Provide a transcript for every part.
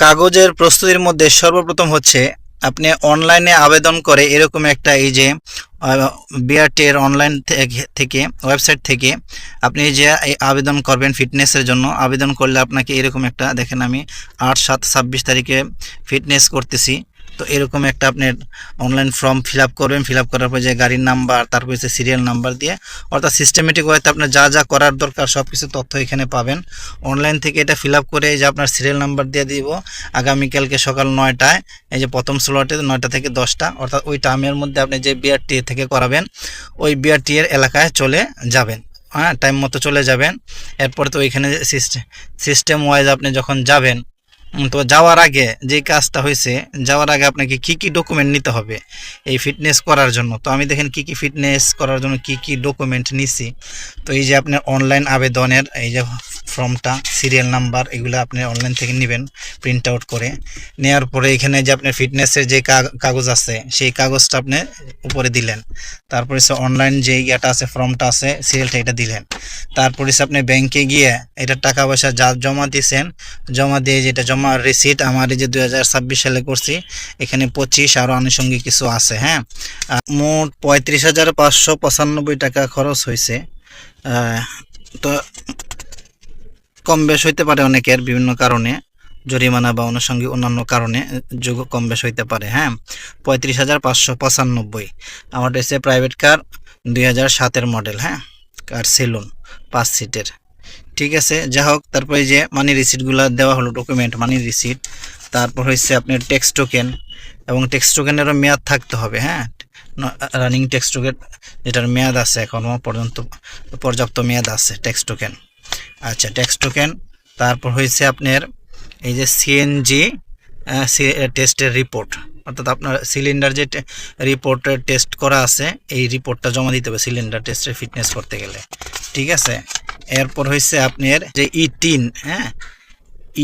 কাগজের প্রস্তুতির মধ্যে সর্বপ্রথম হচ্ছে আপনি অনলাইনে আবেদন করে এরকম একটা এই যে বিআরটি এর অনলাইন থেকে ওয়েবসাইট থেকে আপনি যে আবেদন করবেন ফিটনেসের জন্য, আবেদন করলে আপনাকে এরকম একটা দেখেন, আমি 8/7/26 তারিখে ফিটনেস করতেছি। তো এরকম একটা আপনার অনলাইন ফর্ম ফিল আপ করবেন। ফিল আপ করার পর যে গাড়ির নাম্বার, তারপর হচ্ছে সিরিয়াল নাম্বার দিয়ে, অর্থাৎ সিস্টেমেটিক ওয়েতে আপনার যা যা করার দরকার সব কিছু তথ্য এখানে পাবেন। অনলাইন থেকে এটা ফিল আপ করে এই যে আপনার সিরিয়াল নাম্বার দিয়ে দিব আগামীকালকে সকাল 9টায়, এই যে প্রথম স্লটে 9টা থেকে 10টা, অর্থাৎ ওই টাইমের মধ্যে আপনি যে বিআরটি থেকে করাবেন ওই বিআরটি এর এলাকায় চলে যাবেন। হ্যাঁ, টাইম মতো চলে যাবেন। এরপর তো ওইখানে সিস্টেম ওয়াইজ আপনি যখন যাবেন, তো যাওয়ার আগে যে কাজটা হয়েছে, যাওয়ার আগে আপনাকে কি কি ডকুমেন্ট নিতে হবে এই ফিটনেস করার জন্য। তো আমি দেখেন কি কি ফিটনেস করার জন্য কি কি ডকুমেন্ট নিছি। তো এই যে আপনার অনলাইন আবেদনের এই যে ফর্মটা, সিরিয়াল নাম্বার, এগুলো আপনি অনলাইন থেকে নেবেন প্রিন্ট আউট করে। নেওয়ার পরে এখানে যে আপনার ফিটনেসের যে কাগজ আছে সেই কাগজটা আপনি উপরে দিলেন। তারপরে সে অনলাইন যে ইয়েটা আছে, ফর্মটা আছে, সিরিয়ালটা এটা দিলেন। তারপরে সে আপনি ব্যাংকে গিয়ে এটা টাকা পয়সা যা জমা দিয়েছেন, জমা দিয়ে যেটা জমা রিসিট আমার এই যে 2026 সালে করছি, এখানে 25 আরও আনুষঙ্গিক কিছু আছে। হ্যাঁ, মোট 35,595 টাকা খরচ হয়েছে। তো কম বেশ হইতে পারে অনেকের বিভিন্ন কারণে, জরিমানা বা আনুষঙ্গিক অন্যান্য কারণে যোগ কম বেশ হইতে পারে। হ্যাঁ, 35,595। আমার এসে প্রাইভেট কার 2007-এর মডেল। হ্যাঁ, কার সেলুন 5 সিটের। ঠিক আছে, যা হোক। তারপরে যে মানি রিসিটগুলো দেওয়া হলো, ডকুমেন্ট মানি রিসিট। তারপর হচ্ছে আপনার ট্যাক্স টোকেন, এবং ট্যাক্স টোকেনেরও মেয়াদ থাকতে হবে। হ্যাঁ, রানিং ট্যাক্স টোকেন যেটার মেয়াদ আছে এখনও পর্যন্ত, পর্যাপ্ত মেয়াদ আছে ট্যাক্স টোকেন। আচ্ছা, ট্যাক্স টোকেন। তারপর হয়েছে আপনার এই যে সিএনজি টেস্টের রিপোর্ট, অর্থাৎ আপনার সিলিন্ডার যে রিপোর্টের টেস্ট করা আছে এই রিপোর্টটা জমা দিতে হবে সিলিন্ডার টেস্টের ফিটনেস করতে গেলে। ঠিক আছে, এরপর হয়েছে আপনার যে ই3, হ্যাঁ,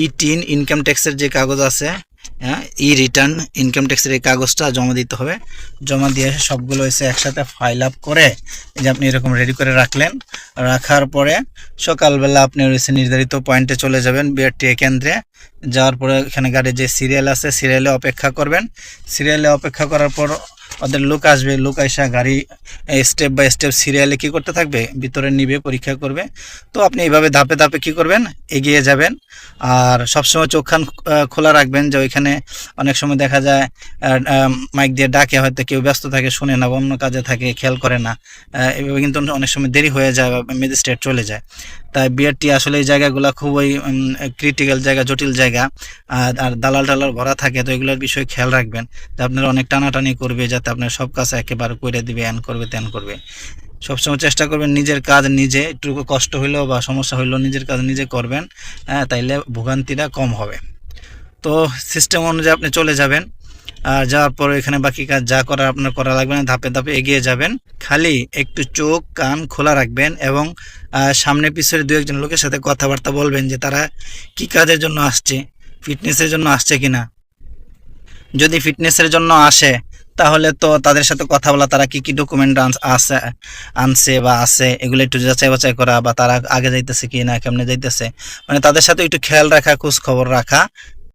ই3 ইনকাম ট্যাক্সের যে কাগজ আছে, হ্যাঁ, ই রিটার্ন ইনকাম ট্যাক্সের এই কাগজটা জমা দিতে হবে। জমা দিয়ে সবগুলো হয়েছে একসাথে ফাইল আপ করে যে আপনি এরকম রেডি করে রাখলেন। রাখার পরে সকালবেলা আপনি হয়েছে নির্ধারিত পয়েন্টে চলে যাবেন বিআরটি কেন্দ্রে। যাওয়ার পরে এখানে গাড়ির যে সিরিয়াল আছে সিরিয়ালে অপেক্ষা করবেন। সিরিয়ালে অপেক্ষা করার পর ওদের লোক আসবে, লোক আইসা গাড়ি স্টেপ বাই স্টেপ সিরিয়ালে কি করতে থাকবে, ভিতরে নিবে, পরীক্ষা করবে। তো আপনি এইভাবে ধাপে ধাপে কি করবেন, এগিয়ে যাবেন। আর সবসময় চোখখান খোলা রাখবেন, যে ওইখানে অনেক সময় দেখা যায় মাইক দিয়ে ডাকে, হয়তো কেউ ব্যস্ত থাকে, শুনে না, অন্য কাজে থাকে, খেয়াল করে না। এভাবে কিন্তু অনেক সময় দেরি হয়ে যায় বা ম্যাজিস্ট্রেট চলে যায়। তাই বিআরটি আসলে এই জায়গাগুলো খুবই ক্রিটিক্যাল জায়গা, জটিল জায়গা, আর দালাল টালাল ভরা থাকে। তো এগুলোর বিষয়ে খেয়াল রাখবেন যে আপনারা অনেক টানাটানি করবে, যাতে আপনার সব কাজ একেবারে করে দিবে, এন করবে তেন করবে। সবসময় চেষ্টা করবেন নিজের কাজ নিজে, একটু কষ্ট হইলেও বা সমস্যা হইলেও নিজের কাজ নিজে করবেন। হ্যাঁ, তাইলে ভোগান্তিটা কম হবে। তো সিস্টেম অনুযায়ী আপনি চলে যাবেন। আর যাওয়ার পর এখানে বাকি কাজ যা করার আপনার করা লাগবে না, ধাপে ধাপে এগিয়ে যাবেন। খালি একটু চোখ কান খোলা রাখবেন, এবং সামনে পিছনে দু একজন লোকের সাথে কথাবার্তা বলবেন যে তারা কি কাজের জন্য আসছে, ফিটনেসের জন্য আসছে কিনা। যদি ফিটনেসের জন্য আসে তাহলে তো তাদের সাথে কথা বলা, তারা কি কি ডকুমেন্ট আনছে বা আছে, এগুলো একটু যাচাই বাছাই করা, বা তারা আগে যাইতেছে কি না, কেমনে যাইতেছে, মানে তাদের সাথে একটু খেয়াল রাখা, খোঁজ খবর রাখা।